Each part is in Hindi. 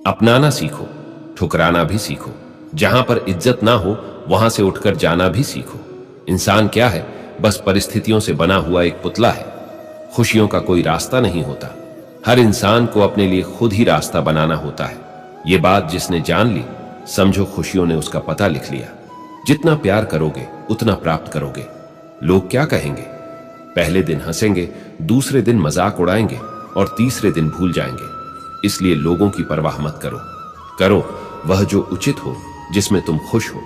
अपनाना सीखो, ठुकराना भी सीखो। जहां पर इज्जत ना हो वहां से उठकर जाना भी सीखो। इंसान क्या है? बस परिस्थितियों से बना हुआ एक पुतला है। खुशियों का कोई रास्ता नहीं होता। हर इंसान को अपने लिए खुद ही रास्ता बनाना होता है। ये बात जिसने जान ली, समझो खुशियों ने उसका पता लिख लिया। जितना प्यार करोगे उतना प्राप्त करोगे। लोग क्या कहेंगे? पहले दिन हंसेंगे, दूसरे दिन मजाक उड़ाएंगे और तीसरे दिन भूल जाएंगे। इसलिए लोगों की परवाह मत करो। करो वह जो उचित हो, जिसमें तुम खुश हो।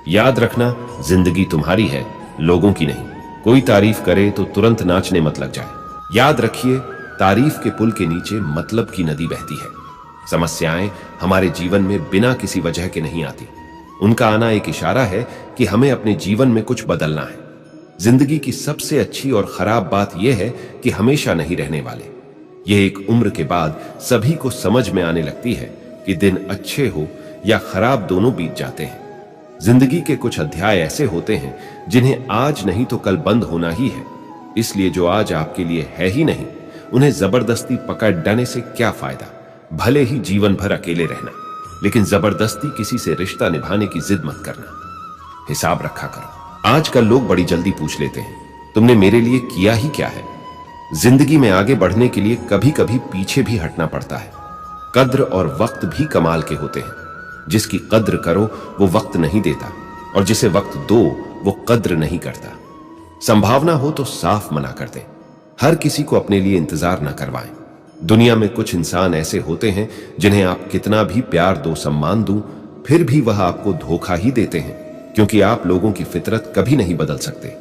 याद रखना, जिंदगी तुम्हारी है, लोगों की नहीं। कोई तारीफ करे तो तुरंत नाचने मत लग जाए। याद रखिए, तारीफ के पुल के नीचे मतलब की नदी बहती है। समस्याएं हमारे जीवन में बिना किसी वजह के नहीं आती। उनका आना एक इशारा है कि हमें अपने जीवन में कुछ बदलना है। जिंदगी की सबसे अच्छी और खराब बात यह है कि हमेशा नहीं रहने वाले। यह एक उम्र के बाद सभी को समझ में आने लगती है कि दिन अच्छे हो या खराब दोनों बीत जाते हैं। जिंदगी के कुछ अध्याय ऐसे होते हैं जिन्हें आज नहीं तो कल बंद होना ही है। इसलिए जो आज आपके लिए है ही नहीं, उन्हें जबरदस्ती पकड़ डालने से क्या फायदा। भले ही जीवन भर अकेले रहना, लेकिन जबरदस्ती किसी से रिश्ता निभाने की जिद मत करना। हिसाब रखा करो। आजकल लोग बड़ी जल्दी पूछ लेते हैं, तुमने मेरे लिए किया ही क्या है। जिंदगी में आगे बढ़ने के लिए कभी कभी पीछे भी हटना पड़ता है। कद्र और वक्त भी कमाल के होते हैं। जिसकी कद्र करो वो वक्त नहीं देता, और जिसे वक्त दो वो कद्र नहीं करता। संभावना हो तो साफ मना कर दें। हर किसी को अपने लिए इंतजार न करवाएं। दुनिया में कुछ इंसान ऐसे होते हैं जिन्हें आप कितना भी प्यार दो, सम्मान दो, फिर भी वह आपको धोखा ही देते हैं, क्योंकि आप लोगों की फितरत कभी नहीं बदल सकते।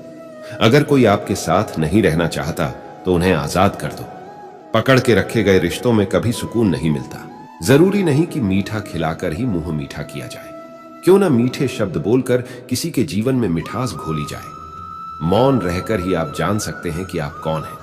अगर कोई आपके साथ नहीं रहना चाहता तो उन्हें आजाद कर दो। पकड़ के रखे गए रिश्तों में कभी सुकून नहीं मिलता। जरूरी नहीं कि मीठा खिलाकर ही मुंह मीठा किया जाए। क्यों ना मीठे शब्द बोलकर किसी के जीवन में मिठास घोली जाए। मौन रहकर ही आप जान सकते हैं कि आप कौन हैं।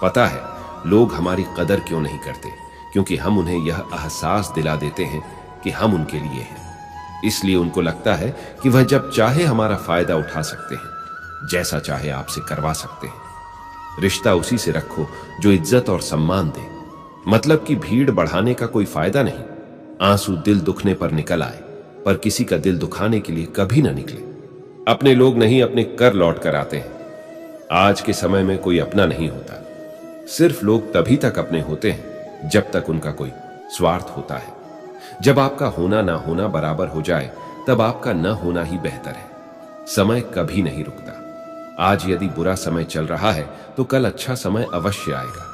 पता है लोग हमारी कदर क्यों नहीं करते? क्योंकि हम उन्हें यह एहसास दिला देते हैं कि हम उनके लिए हैं। इसलिए उनको लगता है कि वह जब चाहे हमारा फायदा उठा सकते हैं, जैसा चाहे आपसे करवा सकते हैं। रिश्ता उसी से रखो जो इज्जत और सम्मान दे। मतलब की भीड़ बढ़ाने का कोई फायदा नहीं। आंसू दिल दुखने पर निकल आए, पर किसी का दिल दुखाने के लिए कभी ना निकले। अपने लोग नहीं, अपने कर लौट कर आते हैं। आज के समय में कोई अपना नहीं होता। सिर्फ लोग तभी तक अपने होते हैं जब तक उनका कोई स्वार्थ होता है। जब आपका होना ना होना बराबर हो जाए, तब आपका न होना ही बेहतर है। समय कभी नहीं रुकता। आज यदि बुरा समय चल रहा है तो कल अच्छा समय अवश्य आएगा।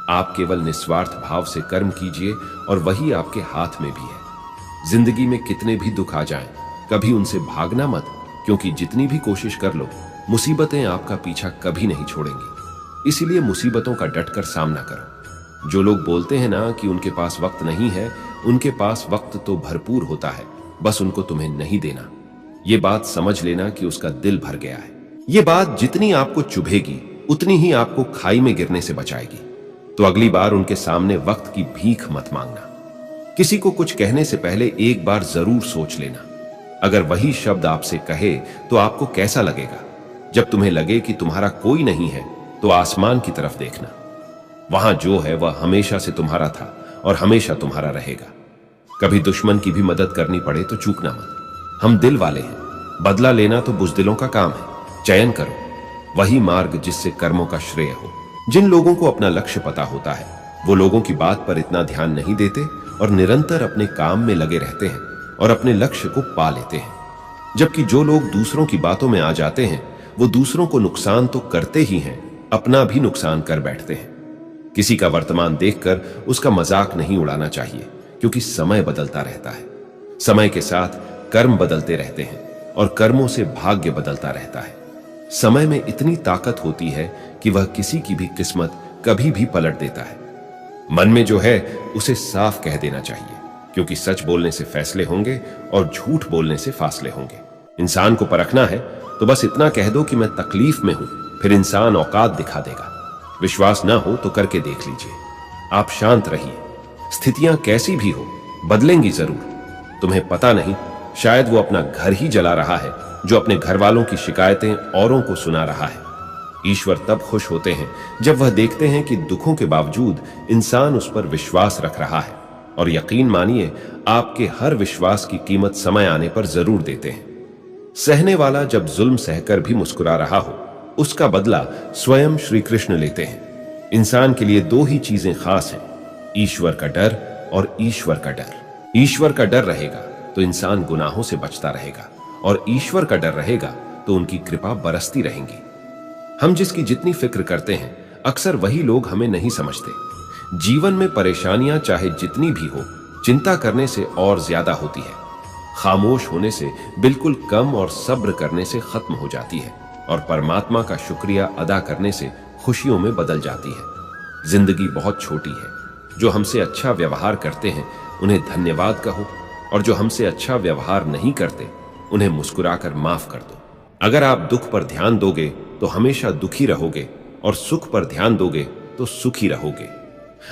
आप केवल निस्वार्थ भाव से कर्म कीजिए और वही आपके हाथ में भी है। जिंदगी में कितने भी दुख आ जाएं, कभी उनसे भागना मत, क्योंकि जितनी भी कोशिश कर लो, मुसीबतें आपका पीछा कभी नहीं छोड़ेंगी। इसीलिए मुसीबतों का डटकर सामना करो। जो लोग बोलते हैं ना कि उनके पास वक्त नहीं है, उनके पास वक्त तो भरपूर होता है, बस उनको तुम्हें नहीं देना। ये बात समझ लेना कि उसका दिल भर गया है। ये बात जितनी आपको चुभेगी उतनी ही आपको खाई में गिरने से बचाएगी। तो अगली बार उनके सामने वक्त की भीख मत मांगना। किसी को कुछ कहने से पहले एक बार जरूर सोच लेना। अगर वही शब्द आपसे कहे तो आपको कैसा लगेगा? जब तुम्हें लगे कि तुम्हारा कोई नहीं है तो आसमान की तरफ देखना। वहां जो है वह हमेशा से तुम्हारा था और हमेशा तुम्हारा रहेगा। कभी दुश्मन की भी मदद करनी पड़े तो चूकना मत। हम दिल वाले हैं, बदला लेना तो बुजदिलों का काम है। चयन करो वही मार्ग जिससे कर्मों का श्रेय हो। जिन लोगों को अपना लक्ष्य पता होता है, वो लोगों की बात पर इतना ध्यान नहीं देते और निरंतर अपने काम में लगे रहते हैं और अपने लक्ष्य को पा लेते हैं। जबकि जो लोग दूसरों की बातों में आ जाते हैं, वो दूसरों को नुकसान तो करते ही हैं, अपना भी नुकसान कर बैठते हैं। किसी का वर्तमान देखकर उसका मजाक नहीं उड़ाना चाहिए, क्योंकि समय बदलता रहता है। समय के साथ कर्म बदलते रहते हैं और कर्मों से भाग्य बदलता रहता है। समय में इतनी ताकत होती है कि वह किसी की भी किस्मत कभी भी पलट देता है। मन में जो है उसे साफ कह देना चाहिए, क्योंकि सच बोलने से फैसले होंगे और झूठ बोलने से फासले होंगे। इंसान को परखना है तो बस इतना कह दो कि मैं तकलीफ में हूं, फिर इंसान औकात दिखा देगा। विश्वास ना हो तो करके देख लीजिए। आप शांत रहिए। स्थितियां कैसी भी हो, बदलेंगी जरूर। तुम्हें पता नहीं, शायद वो अपना घर ही जला रहा है जो अपने घर वालों की शिकायतें औरों को सुना रहा है। ईश्वर तब खुश होते हैं जब वह देखते हैं कि दुखों के बावजूद इंसान उस पर विश्वास रख रहा है। और यकीन मानिए आपके हर विश्वास की कीमत समय आने पर जरूर देते हैं। सहने वाला जब जुल्म सहकर भी मुस्कुरा रहा हो, उसका बदला स्वयं श्री कृष्ण लेते हैं। इंसान के लिए दो ही चीजें खास हैं, ईश्वर का डर और ईश्वर का डर। ईश्वर का डर रहेगा तो इंसान गुनाहों से बचता रहेगा, और ईश्वर का डर रहेगा तो उनकी कृपा बरसती रहेंगी। हम जिसकी जितनी फिक्र करते हैं, अक्सर वही लोग हमें नहीं समझते। जीवन में परेशानियां चाहे जितनी भी हो, चिंता करने से और ज्यादा होती है, खामोश होने से बिल्कुल कम और सब्र करने से खत्म हो जाती है, और परमात्मा का शुक्रिया अदा करने से खुशियों में बदल जाती है। जिंदगी बहुत छोटी है, जो हमसे अच्छा व्यवहार करते हैं उन्हें धन्यवाद कहो, और जो हमसे अच्छा व्यवहार नहीं करते उन्हें मुस्कुराकर माफ कर दो। अगर आप दुख पर ध्यान दोगे तो हमेशा दुखी रहोगे, और सुख पर ध्यान दोगे तो सुखी रहोगे।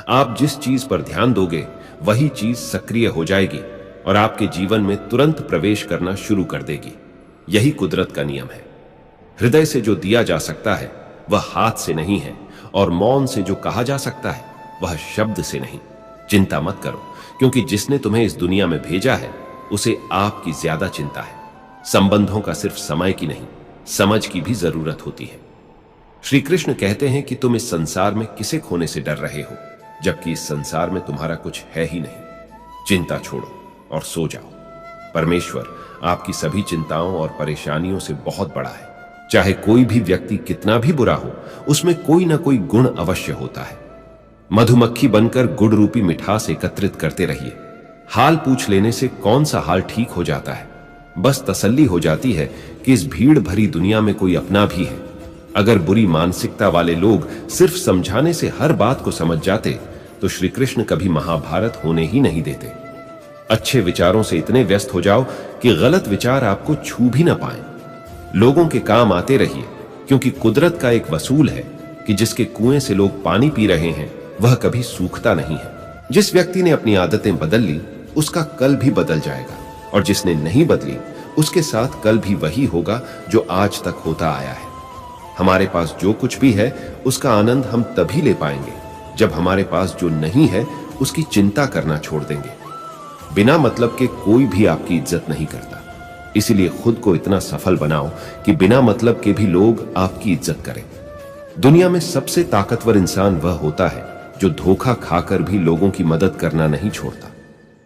आप जिस चीज पर ध्यान दोगे वही चीज सक्रिय हो जाएगी और आपके जीवन में तुरंत प्रवेश करना शुरू कर देगी। यही कुदरत का नियम है। हृदय से जो दिया जा सकता है वह हाथ से नहीं है, और मौन से जो कहा जा सकता है वह शब्द से नहीं। चिंता मत करो, क्योंकि जिसने तुम्हें इस दुनिया में भेजा है उसे आपकी ज्यादा चिंता है। संबंधों का सिर्फ समय की नहीं, समझ की भी जरूरत होती है। श्री कृष्ण कहते हैं कि तुम इस संसार में किसे खोने से डर रहे हो, जबकि इस संसार में तुम्हारा कुछ है ही नहीं। चिंता छोड़ो और सो जाओ। परमेश्वर आपकी सभी चिंताओं और परेशानियों से बहुत बड़ा है। चाहे कोई भी व्यक्ति कितना भी बुरा हो, उसमें कोई ना कोई गुण अवश्य होता है। मधुमक्खी बनकर गुड़ रूपी मिठास एकत्रित करते रहिए। हाल पूछ लेने से कौन सा हाल ठीक हो जाता है। बस तसल्ली हो जाती है कि इस भीड़ भरी दुनिया में कोई अपना भी है। अगर बुरी मानसिकता वाले लोग सिर्फ समझाने से हर बात को समझ जाते तो श्री कृष्ण कभी महाभारत होने ही नहीं देते। अच्छे विचारों से इतने व्यस्त हो जाओ कि गलत विचार आपको छू भी ना पाए। लोगों के काम आते रहिए, क्योंकि कुदरत का एक वसूल है कि जिसके कुएं से लोग पानी पी रहे हैं वह कभी सूखता नहीं है। जिस व्यक्ति ने अपनी आदतें बदल ली उसका कल भी बदल जाएगा, और जिसने नहीं बदली उसके साथ कल भी वही होगा जो आज तक होता आया है। हमारे पास जो कुछ भी है उसका आनंद हम तभी ले पाएंगे जब हमारे पास जो नहीं है उसकी चिंता करना छोड़ देंगे। बिना मतलब के कोई भी आपकी इज्जत नहीं करता, इसीलिए खुद को इतना सफल बनाओ कि बिना मतलब के भी लोग आपकी इज्जत करें। दुनिया में सबसे ताकतवर इंसान वह होता है जो धोखा खाकर भी लोगों की मदद करना नहीं छोड़ता।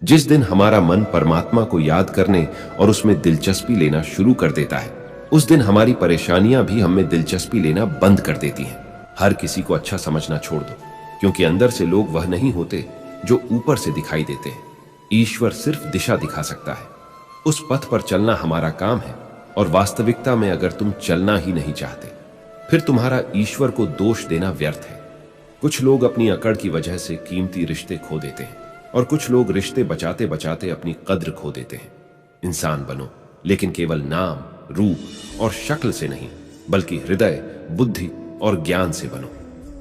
जिस दिन हमारा मन परमात्मा को याद करने और उसमें दिलचस्पी लेना शुरू कर देता है, उस दिन हमारी परेशानियां भी हमें दिलचस्पी लेना बंद कर देती हैं। हर किसी को अच्छा समझना छोड़ दो, क्योंकि अंदर से लोग वह नहीं होते जो ऊपर से दिखाई देते हैं। ईश्वर सिर्फ दिशा दिखा सकता है, उस पथ पर चलना हमारा काम है। और वास्तविकता में अगर तुम चलना ही नहीं चाहते, फिर तुम्हारा ईश्वर को दोष देना व्यर्थ है। कुछ लोग अपनी अकड़ की वजह से कीमती रिश्ते खो देते हैं, और कुछ लोग रिश्ते बचाते बचाते अपनी कद्र खो देते हैं। इंसान बनो, लेकिन केवल नाम, रूप और शक्ल से नहीं, बल्कि हृदय, बुद्धि और ज्ञान से बनो।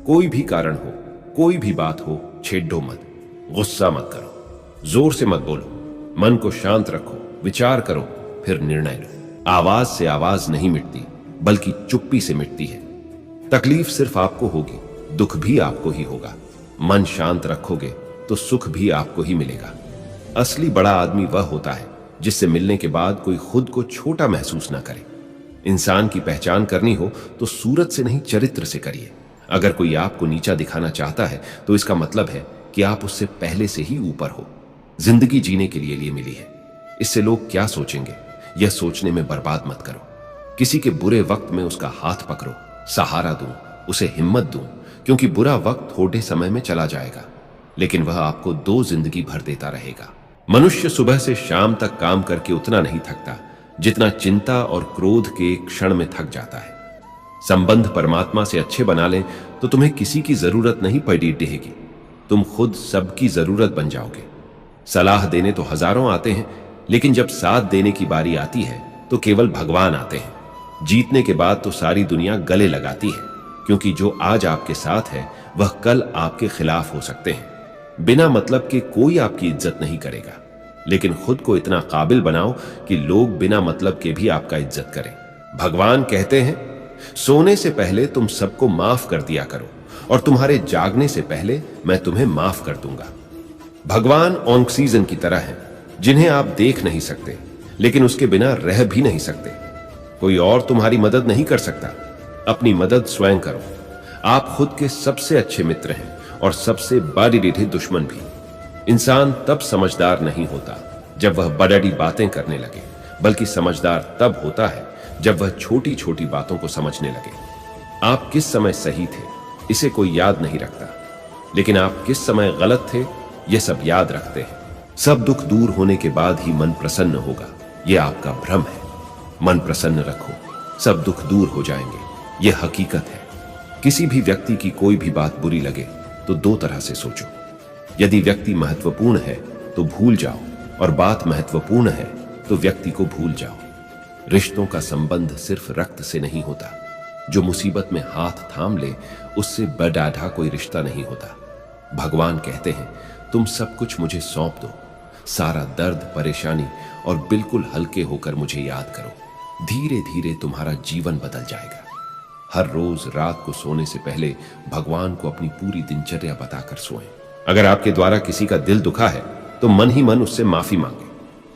कोई भी कारण हो, कोई भी बात हो, छेड़ो मत, गुस्सा मत करो, जोर से मत बोलो, मन को शांत रखो, विचार करो, फिर निर्णय लो। आवाज से आवाज नहीं मिटती, बल्कि चुप्पी से मिटती है। तकलीफ सिर्फ आपको होगी, दुख भी आपको ही होगा। मन शांत रखोगे तो सुख भी आपको ही मिलेगा। असली बड़ा आदमी वह होता है जिससे मिलने के बाद कोई खुद को छोटा महसूस ना करे। इंसान की पहचान करनी हो तो सूरत से नहीं, चरित्र से करिए। अगर कोई आपको नीचा दिखाना चाहता है तो इसका मतलब है कि आप उससे पहले से ही ऊपर हो। जिंदगी जीने के लिए मिली है, इससे लोग क्या सोचेंगे यह सोचने में बर्बाद मत करो। किसी के बुरे वक्त में उसका हाथ पकड़ो, सहारा दूं, उसे हिम्मत दूं, क्योंकि बुरा वक्त थोड़े समय में चला जाएगा, लेकिन वह आपको 2 जिंदगी भर देता रहेगा। मनुष्य सुबह से शाम तक काम करके उतना नहीं थकता जितना चिंता और क्रोध के एक क्षण में थक जाता है। संबंध परमात्मा से अच्छे बना लें तो तुम्हें किसी की जरूरत नहीं पड़ी रहेगी, तुम खुद सबकी जरूरत बन जाओगे। सलाह देने तो हजारों आते हैं, लेकिन जब साथ देने की बारी आती है तो केवल भगवान आते हैं। जीतने के बाद तो सारी दुनिया गले लगाती है, क्योंकि जो आज आपके साथ है वह कल आपके खिलाफ हो सकते हैं। बिना मतलब के कोई आपकी इज्जत नहीं करेगा, लेकिन खुद को इतना काबिल बनाओ कि लोग बिना मतलब के भी आपका इज्जत करें। भगवान कहते हैं, सोने से पहले तुम सबको माफ कर दिया करो, और तुम्हारे जागने से पहले मैं तुम्हें माफ कर दूंगा। भगवान ऑक्सीजन की तरह हैं, जिन्हें आप देख नहीं सकते लेकिन उसके बिना रह भी नहीं सकते। कोई और तुम्हारी मदद नहीं कर सकता, अपनी मदद स्वयं करो। आप खुद के सबसे अच्छे मित्र हैं और सबसे बारी रीढ़े दुश्मन भी। इंसान तब समझदार नहीं होता जब वह बड़ी बातें करने लगे, बल्कि समझदार तब होता है जब वह छोटी छोटी बातों को समझने लगे। आप किस समय सही थे इसे कोई याद नहीं रखता, लेकिन आप किस समय गलत थे यह सब याद रखते हैं। सब दुख दूर होने के बाद ही मन प्रसन्न होगा, यह आपका भ्रम है। मन प्रसन्न रखो, सब दुख दूर हो जाएंगे, यह हकीकत है। किसी भी व्यक्ति की कोई भी बात बुरी लगे तो दो तरह से सोचो। यदि व्यक्ति महत्वपूर्ण है तो भूल जाओ, और बात महत्वपूर्ण है तो व्यक्ति को भूल जाओ। रिश्तों का संबंध सिर्फ रक्त से नहीं होता। जो मुसीबत में हाथ थाम ले उससे बड़ा कोई रिश्ता नहीं होता। भगवान कहते हैं, तुम सब कुछ मुझे सौंप दो, सारा दर्द परेशानी, और बिल्कुल हल्के होकर मुझे याद करो। धीरे धीरे तुम्हारा जीवन बदल जाएगा। हर रोज रात को सोने से पहले भगवान को अपनी पूरी दिनचर्या बताकर सोएं। अगर आपके द्वारा किसी का दिल दुखा है तो मन ही मन उससे माफी मांगे।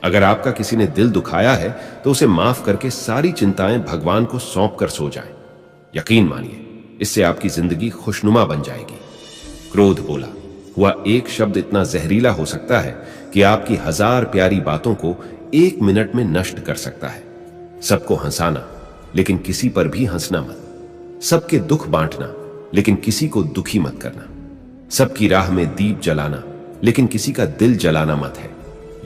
अगर आपका किसी ने दिल दुखाया है तो उसे माफ करके सारी चिंताएं भगवान को सौंप कर सो जाएं। यकीन मानिए, इससे आपकी जिंदगी खुशनुमा बन जाएगी। क्रोध बोला हुआ एक शब्द इतना जहरीला हो सकता है कि आपकी 1000 प्यारी बातों को 1 मिनट में नष्ट कर सकता है। सबको हंसाना, लेकिन किसी पर भी हंसना मत। सबके दुख बांटना, लेकिन किसी को दुखी मत करना। सबकी राह में दीप जलाना, लेकिन किसी का दिल जलाना मत है।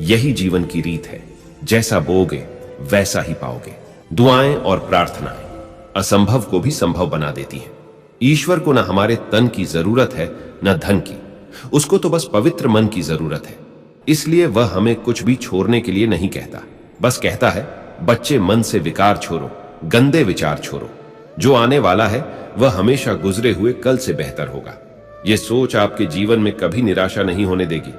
यही जीवन की रीत है, जैसा बोओगे वैसा ही पाओगे। दुआएं और प्रार्थनाएं असंभव को भी संभव बना देती हैं। ईश्वर को न हमारे तन की जरूरत है न धन की, उसको तो बस पवित्र मन की जरूरत है। इसलिए वह हमें कुछ भी छोड़ने के लिए नहीं कहता, बस कहता है, बच्चे मन से विकार छोड़ो, गंदे विचार छोड़ो। जो आने वाला है वह हमेशा गुजरे हुए कल से बेहतर होगा। यह सोच आपके जीवन में कभी निराशा नहीं होने देगी।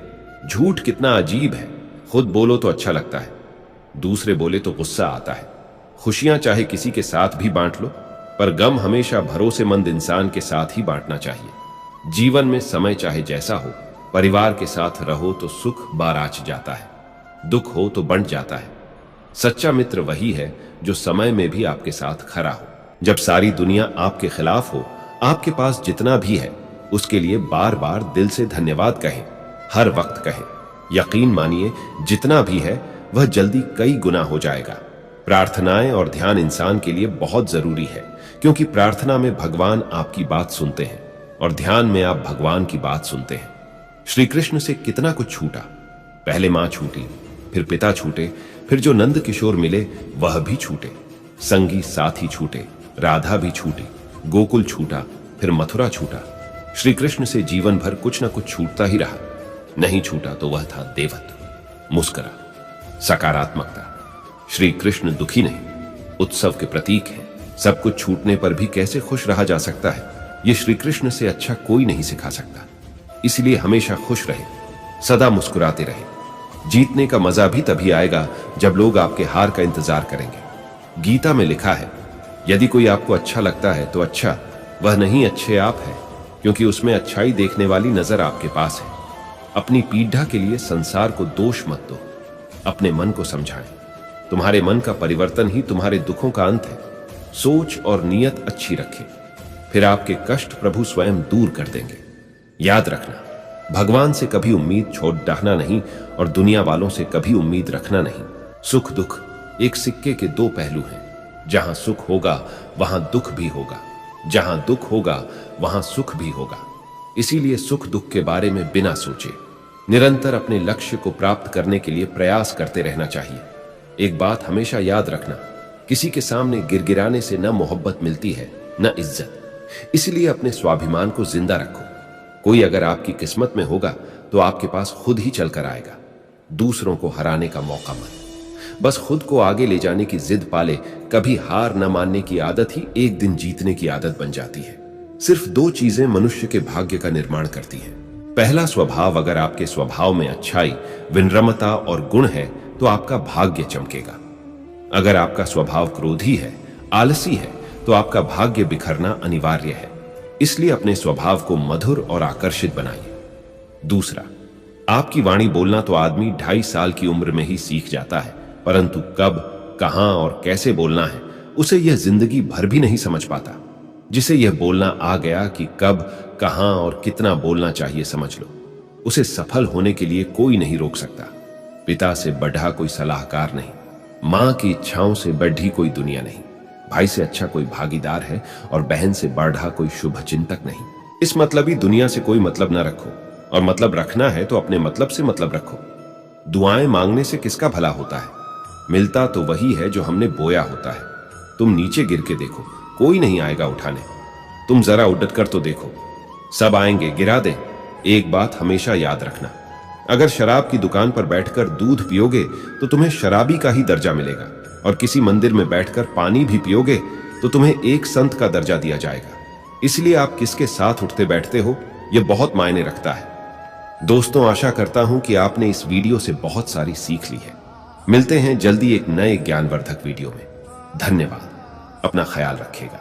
झूठ कितना अजीब है, खुद बोलो तो अच्छा लगता है, दूसरे बोले तो गुस्सा आता है। खुशियां चाहे किसी के साथ भी बांट लो, पर गम हमेशा भरोसेमंद इंसान के साथ ही बांटना चाहिए। जीवन में समय चाहे जैसा हो, परिवार के साथ रहो तो सुख बाराच जाता है, दुख हो तो बंट जाता है। सच्चा मित्र वही है जो समय में भी आपके साथ खड़ा हो। जब सारी दुनिया आपके खिलाफ हो, आपके पास जितना भी है उसके लिए बार बार दिल से धन्यवाद कहें, हर वक्त कहें। यकीन मानिए, जितना भी है वह जल्दी कई गुना हो जाएगा। प्रार्थनाएं और ध्यान इंसान के लिए बहुत जरूरी है, क्योंकि प्रार्थना में भगवान आपकी बात सुनते हैं और ध्यान में आप भगवान की बात सुनते हैं। श्री कृष्ण से कितना कुछ छूटा। पहले मां छूटी, फिर पिता छूटे, फिर जो नंद किशोर मिले वह भी छूटे। संगी साथी छूटे, राधा भी छूटी, गोकुल छूटा, फिर मथुरा छूटा। श्री कृष्ण से जीवन भर कुछ न कुछ छूटता ही रहा। नहीं छूटा तो वह था देवत्व, मुस्कुरा, सकारात्मकता। श्री कृष्ण दुखी नहीं, उत्सव के प्रतीक हैं। सब कुछ छूटने पर भी कैसे खुश रहा जा सकता है, यह श्री कृष्ण से अच्छा कोई नहीं सिखा सकता। इसलिए हमेशा खुश रहे, सदा मुस्कुराते रहे। जीतने का मजा भी तभी आएगा जब लोग आपके हार का इंतजार करेंगे। गीता में लिखा है, यदि कोई आपको अच्छा लगता है तो अच्छा, वह नहीं अच्छे आप है, क्योंकि उसमें अच्छाई देखने वाली नजर आपके पास है। अपनी पीढ़ा के लिए संसार को दोष मत दो, अपने मन को समझाएं। तुम्हारे मन का परिवर्तन ही तुम्हारे दुखों का अंत है। सोच और नियत अच्छी रखें, फिर आपके कष्ट प्रभु स्वयं दूर कर देंगे। याद रखना, भगवान से कभी उम्मीद छोड़ डाहना नहीं और दुनिया वालों से कभी उम्मीद रखना नहीं। सुख दुख एक सिक्के के दो पहलू हैं। जहां सुख होगा वहां दुख भी होगा, जहां दुख होगा वहां सुख भी होगा। इसीलिए सुख दुख के बारे में बिना सोचे निरंतर अपने लक्ष्य को प्राप्त करने के लिए प्रयास करते रहना चाहिए। एक बात हमेशा याद रखना, किसी के सामने गिड़गिड़ाने से न मोहब्बत मिलती है न इज्जत। इसलिए अपने स्वाभिमान को जिंदा रखो। कोई अगर आपकी किस्मत में होगा तो आपके पास खुद ही चलकर आएगा। दूसरों को हराने का मौका मत, बस खुद को आगे ले जाने की जिद पाले। कभी हार न मानने की आदत ही एक दिन जीतने की आदत बन जाती है। सिर्फ 2 चीजें मनुष्य के भाग्य का निर्माण करती हैं। पहला स्वभाव, अगर आपके स्वभाव में अच्छाई, विनम्रता और गुण है तो आपका भाग्य चमकेगा। अगर आपका स्वभाव क्रोधी है, आलसी है, तो आपका भाग्य बिखरना अनिवार्य है। इसलिए अपने स्वभाव को मधुर और आकर्षित बनाइए। दूसरा, आपकी वाणी बोलना तो आदमी 2.5 साल की उम्र में ही सीख जाता है, परंतु कब, कहां और कैसे बोलना है उसे यह जिंदगी भर भी नहीं समझ पाता। जिसे यह बोलना आ गया कि कब, कहां और कितना बोलना चाहिए समझ लो, उसे सफल होने के लिए कोई नहीं रोक सकता। पिता से बढ़ा कोई सलाहकार नहीं, मां की इच्छाओं से बढ़ी कोई दुनिया नहीं, भाई से अच्छा कोई भागीदार है और बहन से बढ़ा कोई शुभ चिंतक नहीं। इस मतलबी दुनिया से कोई मतलब ना रखो, और मतलब रखना है तो अपने मतलब से मतलब रखो। दुआएं मांगने से किसका भला होता है? मिलता तो वही है जो हमने बोया होता है। तुम नीचे गिर के देखो, कोई नहीं आएगा उठाने। तुम जरा उड़ट कर तो देखो, सब आएंगे गिरा दें। एक बात हमेशा याद रखना, अगर शराब की दुकान पर बैठकर दूध पियोगे तो तुम्हें शराबी का ही दर्जा मिलेगा, और किसी मंदिर में बैठकर पानी भी पियोगे तो तुम्हें एक संत का दर्जा दिया जाएगा। इसलिए आप किसके साथ उठते बैठते हो यह बहुत मायने रखता है। दोस्तों, आशा करता हूं कि आपने इस वीडियो से बहुत सारी सीख ली है। मिलते हैं जल्दी एक नए ज्ञानवर्धक वीडियो में। धन्यवाद। अपना ख्याल रखिएगा।